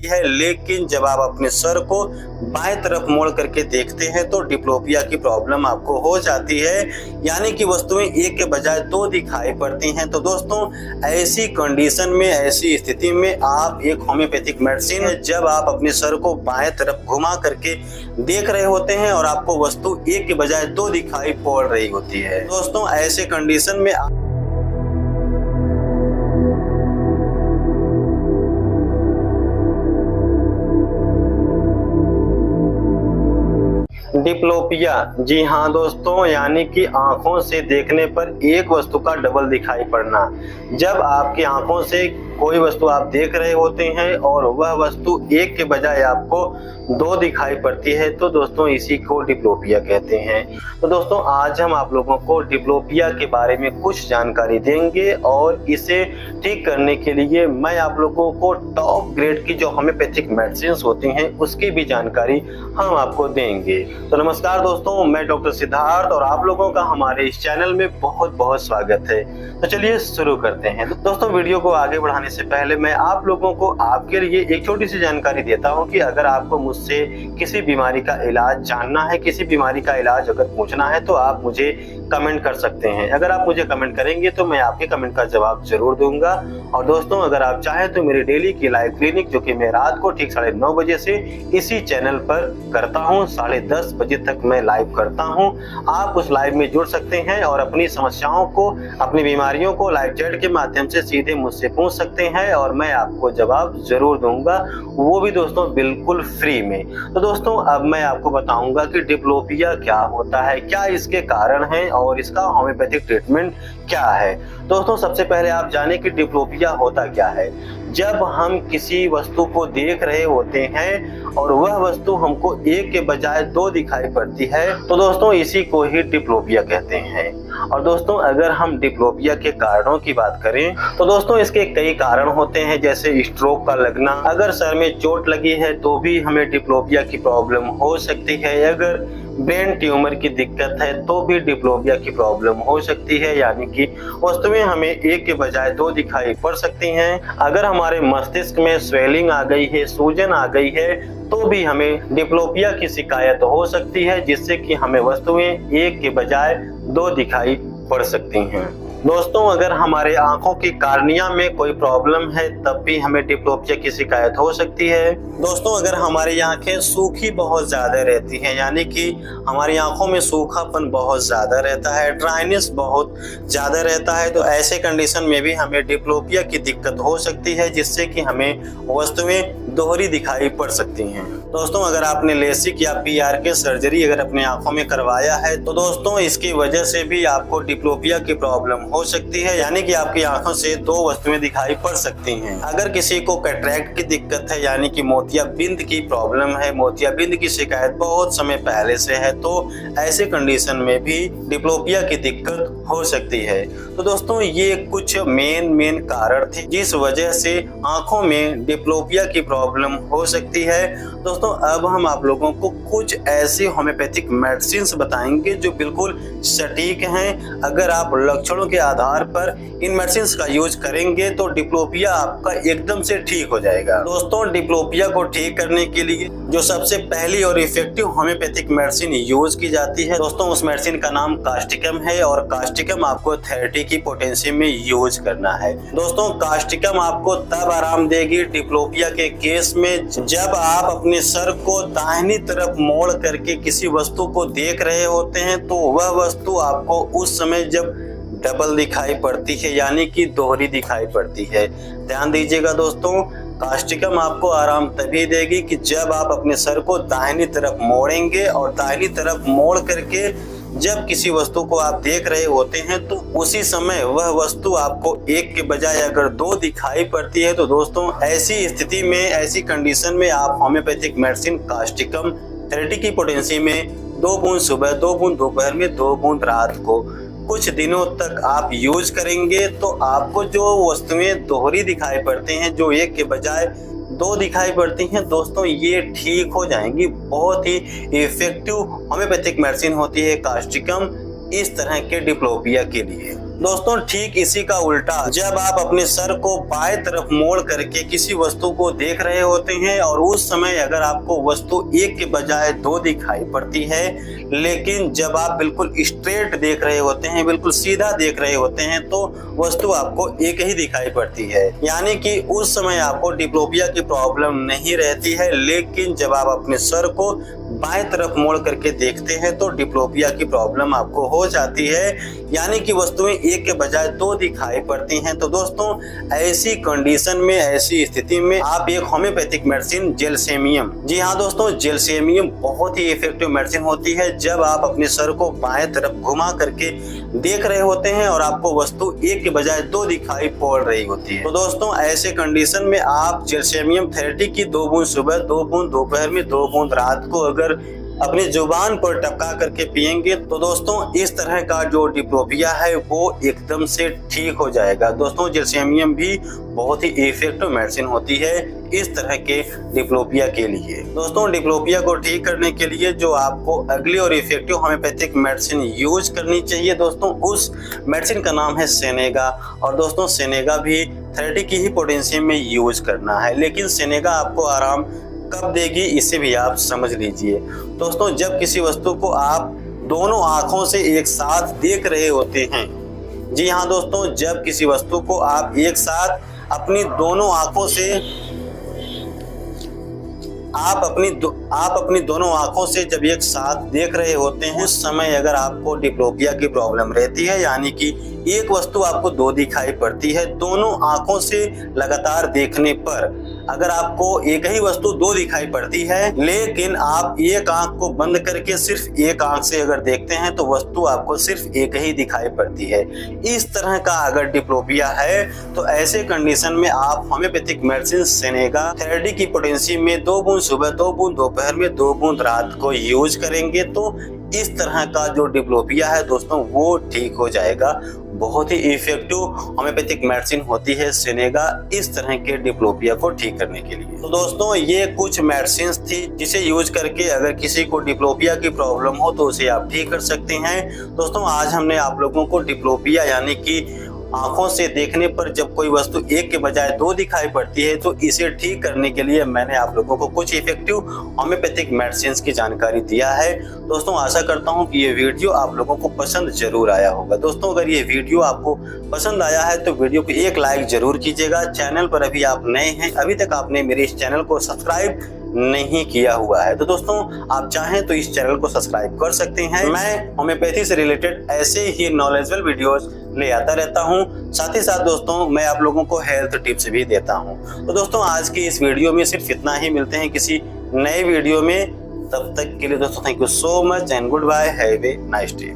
है, लेकिन जब आप अपने सर को बाएं तरफ मोड़ करके देखते हैं तो डिप्लोपिया की प्रॉब्लम आपको हो जाती है, यानी कि वस्तुएं एक के बजाय दो दिखाई पड़ती हैं। तो दोस्तों ऐसी कंडीशन में, ऐसी स्थिति में आप एक होम्योपैथिक मेडिसिन, जब आप अपने सर को बाएं तरफ घुमा करके देख रहे होते हैं और आपको वस्तु एक के बजाय दो दिखाई पड़ रही होती है, दोस्तों ऐसे कंडीशन में डिप्लोपिया, जी हाँ दोस्तों, यानी कि आंखों से देखने पर एक वस्तु का डबल दिखाई पड़ना। जब आपकी आंखों से कोई वस्तु आप देख रहे होते हैं और वह वस्तु एक के बजाय आपको दो दिखाई पड़ती है, तो दोस्तों इसी को डिप्लोपिया कहते हैं। तो दोस्तों आज हम आप लोगों को डिप्लोपिया के बारे में कुछ जानकारी देंगे और इसे ठीक करने के लिए मैं आप लोगों को टॉप ग्रेड की जो होम्योपैथिक मेडिसिन होती हैं उसकी भी जानकारी हम आपको देंगे। तो नमस्कार दोस्तों, मैं डॉक्टर सिद्धार्थ और आप लोगों का हमारे इस चैनल में बहुत बहुत स्वागत है। तो चलिए शुरू करते हैं। दोस्तों वीडियो को आगे बढ़ाने से पहले मैं आप लोगों को आपके लिए एक छोटी सी जानकारी देता हूं कि अगर आपको मुझसे किसी बीमारी का इलाज जानना है, किसी बीमारी का इलाज अगर पूछना है तो आप मुझे कमेंट कर सकते हैं। अगर आप मुझे कमेंट करेंगे तो मैं आपके कमेंट का जवाब जरूर दूंगा। और दोस्तों अगर आप चाहें तो मेरी डेली की लाइव क्लिनिक, जो कि मैं रात को ठीक 9:30 बजे से इसी चैनल पर करता हूं, 10:30 बजे तक मैं लाइव करता हूं, आप उस लाइव में जुड़ सकते हैं और अपनी समस्याओं को, अपनी बीमारियों को लाइव चैट के माध्यम से सीधे मुझसे पूछ सकते हैं और मैं आपको जवाब जरूर दूंगा, वो भी दोस्तों बिल्कुल फ्री में। तो दोस्तों अब मैं आपको बताऊंगा कि डिप्लोपिया क्या होता है, क्या इसके कारण हैं और इसका होम्योपैथिक ट्रीटमेंट क्या है। दोस्तों सबसे पहले आप जाने कि डिप्लोपिया होता क्या है। जब हम किसी वस्तु को देख रहे होते हैं और वह वस्तु हमको एक के बजाय दो दिखाई पड़ती है, तो दोस्तों इसी को ही डिप्लोपिया कहते हैं। और दोस्तों अगर हम डिप्लोपिया के कारणों की बात करें तो दोस्तों इसके कई कारण होते हैं, जैसे स्ट्रोक का लगना, अगर सर में चोट लगी है तो भी हमें डिप्लोपिया की प्रॉब्लम हो सकती है, अगर ब्रेन ट्यूमर की दिक्कत है तो भी डिप्लोपिया की प्रॉब्लम हो सकती है, यानी कि वस्तुएं हमें एक के बजाय दो दिखाई पड़ सकती हैं। अगर हमारे मस्तिष्क में स्वेलिंग आ गई है, सूजन आ गई है, तो भी हमें डिप्लोपिया की शिकायत हो सकती है, जिससे कि हमें वस्तुएं एक के बजाय दो दिखाई पड़ सकती हैं। दोस्तों अगर हमारे आंखों की कार्निया में कोई प्रॉब्लम है तब भी हमें डिप्लोपिया की शिकायत हो सकती है। दोस्तों अगर हमारी आंखें सूखी बहुत ज़्यादा रहती हैं, यानी कि हमारी आंखों में सूखापन बहुत ज़्यादा रहता है, ड्राइनेस बहुत ज़्यादा रहता है, तो ऐसे कंडीशन में भी हमें डिप्लोपिया की दिक्कत हो सकती है, जिससे कि हमें वस्तुएं दोहरी दिखाई पड़ सकती हैं। दोस्तों अगर आपने लेसिक या PRK सर्जरी अगर अपनी आंखों में करवाया है तो दोस्तों इसकी वजह से भी आपको डिप्लोपिया की प्रॉब्लम हो सकती है, यानी कि आपकी आंखों से दो वस्तुएं दिखाई पड़ सकती हैं। अगर किसी को कैटरैक्ट की दिक्कत है, यानी कि मोतियाबिंद की प्रॉब्लम है, मोतियाबिंद की शिकायत बहुत समय पहले से है, तो ऐसे कंडीशन में भी डिप्लोपिया की दिक्कत हो सकती है। तो दोस्तों ये कुछ मेन कारण थे जिस वजह से आंखों में डिप्लोपिया की प्रॉब्लम हो सकती है। दोस्तों अब हम आप लोगों को कुछ ऐसी होम्योपैथिक मेडिसिन बताएंगे जो बिल्कुल सटीक हैं। अगर आप लक्षणों के आधार पर इन मेडिसिन का यूज करेंगे तो डिप्लोपिया आपका एकदम से ठीक हो जाएगा। दोस्तों डिप्लोपिया को ठीक करने के लिए जो सबसे पहली और इफेक्टिव होम्योपैथिक मेडिसिन यूज की जाती है, दोस्तों उस मेडिसिन का नाम कास्टिकम है और कास्टिकम आपको 30 की पोटेंसी में यूज करना है। दोस्तों कास्टिकम आपको तब आराम देगी डिप्लोपिया के केस में जब आप अपने सर को दाहिनी तरफ मोड़ करके किसी वस्तु को देख रहे होते हैं, तो वह वस्तु आपको उस समय जब डबल दिखाई पड़ती है, यानी कि दोहरी दिखाई पड़ती है। ध्यान दीजिएगा दोस्तों, कास्टिकम आपको आराम तभी देगी कि जब आप अपने सर को दाहिनी तरफ मोड़ेंगे और दाहिनी तरफ मोड़ करके जब किसी वस्तु को आप देख रहे होते हैं तो उसी समय वह वस्तु आपको एक के बजाय अगर दो दिखाई पड़ती है, तो दोस्तों ऐसी स्थिति में, ऐसी कंडीशन में आप होम्योपैथिक मेडिसिन कास्टिकम 30 की पोटेंसी में 2 बूंद सुबह, 2 बूंद दोपहर में, 2 बूंद रात को कुछ दिनों तक आप यूज करेंगे तो आपको जो वस्तुएं दोहरी दिखाई पड़ती हैं, जो एक के बजाय दो दिखाई पड़ती हैं, दोस्तों ये ठीक हो जाएंगी। बहुत ही इफेक्टिव होम्योपैथिक मेडिसिन होती है कास्टिकम इस तरह के डिप्लोपिया के लिए। दोस्तों ठीक इसी का उल्टा, जब आप अपने सर को बाएं तरफ मोड़ करके किसी वस्तु को देख रहे होते हैं और उस समय अगर आपको वस्तु एक के बजाय दो दिखाई पड़ती है, लेकिन जब आप बिल्कुल स्ट्रेट देख रहे होते हैं, बिल्कुल सीधा देख रहे होते हैं, तो वस्तु आपको एक ही दिखाई पड़ती है। यानी कि उस समय आपको डिप्लोपिया की प्रॉब्लम नहीं रहती है, लेकिन जब आप अपने सर को बाएं तरफ मोड़ करके देखते हैं तो डिप्लोपिया की प्रॉब्लम आपको हो जाती है, यानी कि वस्तुएं एक के बजाय दो दिखाई पड़ती हैं। तो दोस्तों ऐसी कंडीशन में, ऐसी स्थिति में आप एक होम्योपैथिक मेडिसिन जेलसेमियम, जी हाँ दोस्तों, जेलसेमियम बहुत ही इफेक्टिव मेडिसिन होती है। जब आप अपने सर को बाएं तरफ घुमा करके देख रहे होते हैं और आपको वस्तु एक के बजाय दो दिखाई पड़ रही होती है, तो दोस्तों ऐसे कंडीशन में आप जेलसेमियम 30 की 2 बूंद सुबह, 2 बूंद दोपहर में, 2 बूंद रात को अगर अपनी जुबान पर टपका करके पिएंगे तो दोस्तों इस तरह का जो डिप्लोपिया है वो एकदम से ठीक हो जाएगा। दोस्तों जेलसेमियम भी बहुत ही इफेक्टिव मेडिसिन होती है इस तरह के डिप्लोपिया के लिए। दोस्तों डिप्लोपिया को ठीक करने के लिए जो आपको अगली और इफेक्टिव होम्योपैथिक मेडिसिन यूज करनी चाहिए दोस्तों, उस मेडिसिन का नाम है सेनेगा। और दोस्तों सेनेगा भी 30 की ही पोटेंशियम में यूज करना है, लेकिन सेनेगा आपको आराम कब देगी इसे भी आप समझ लीजिए। दोस्तों जब किसी वस्तु को आप दोनों आंखों से एक साथ देख रहे होते हैं, जी हाँ दोस्तों, जब किसी वस्तु को आप एक साथ अपनी दोनों आंखों से आप अपनी दोनों आंखों से जब एक साथ देख रहे होते हैं, उस समय अगर आपको डिप्लोपिया की प्रॉब्लम रहती है, यानी कि एक वस्तु आपको दो दिखाई पड़ती है, दोनों आंखों से लगातार देखने पर अगर आपको एक ही वस्तु दो दिखाई पड़ती है, लेकिन आप एक आंख को बंद करके सिर्फ एक आंख से अगर देखते हैं तो वस्तु आपको सिर्फ एक ही दिखाई पड़ती है, इस तरह का अगर डिप्लोपिया है तो ऐसे कंडीशन में आप होम्योपैथिक मेडिसिन सेनेगा 30 की पोटेंसी में 2 बूंद सुबह, 2 बूंद दोपहर में, 2 बूंद रात को यूज करेंगे तो इस तरह का जो डिप्लोपिया है दोस्तों वो ठीक हो जाएगा। बहुत ही इफेक्टिव होम्योपैथिक मेडिसिन होती है सेनेगा इस तरह के डिप्लोपिया को ठीक करने के लिए। तो दोस्तों ये कुछ मेडिसिन थी जिसे यूज करके अगर किसी को डिप्लोपिया की प्रॉब्लम हो तो उसे आप ठीक कर सकते हैं। दोस्तों आज हमने आप लोगों को डिप्लोपिया यानी कि आंखों से देखने पर जब कोई वस्तु एक के बजाय दो दिखाई पड़ती है, तो इसे ठीक करने के लिए मैंने आप लोगों को कुछ इफेक्टिव होम्योपैथिक मेडिसिन की जानकारी दिया है। दोस्तों आशा करता हूं कि ये वीडियो आप लोगों को पसंद जरूर आया होगा। दोस्तों अगर ये वीडियो आपको पसंद आया है तो वीडियो को एक लाइक जरूर कीजिएगा। चैनल पर अभी आप नए हैं, अभी तक आपने मेरे इस चैनल को सब्सक्राइब नहीं किया हुआ है तो दोस्तों आप चाहें तो इस चैनल को सब्सक्राइब कर सकते हैं। मैं होम्योपैथी से रिलेटेड ऐसे ही नॉलेजेबल वीडियोस ले आता रहता हूं, साथ ही साथ दोस्तों मैं आप लोगों को हेल्थ टिप्स भी देता हूं। तो दोस्तों आज की इस वीडियो में सिर्फ इतना ही, मिलते हैं किसी नए वीडियो में, तब तक के लिए दोस्तों thank you so much and goodbye, have a nice day.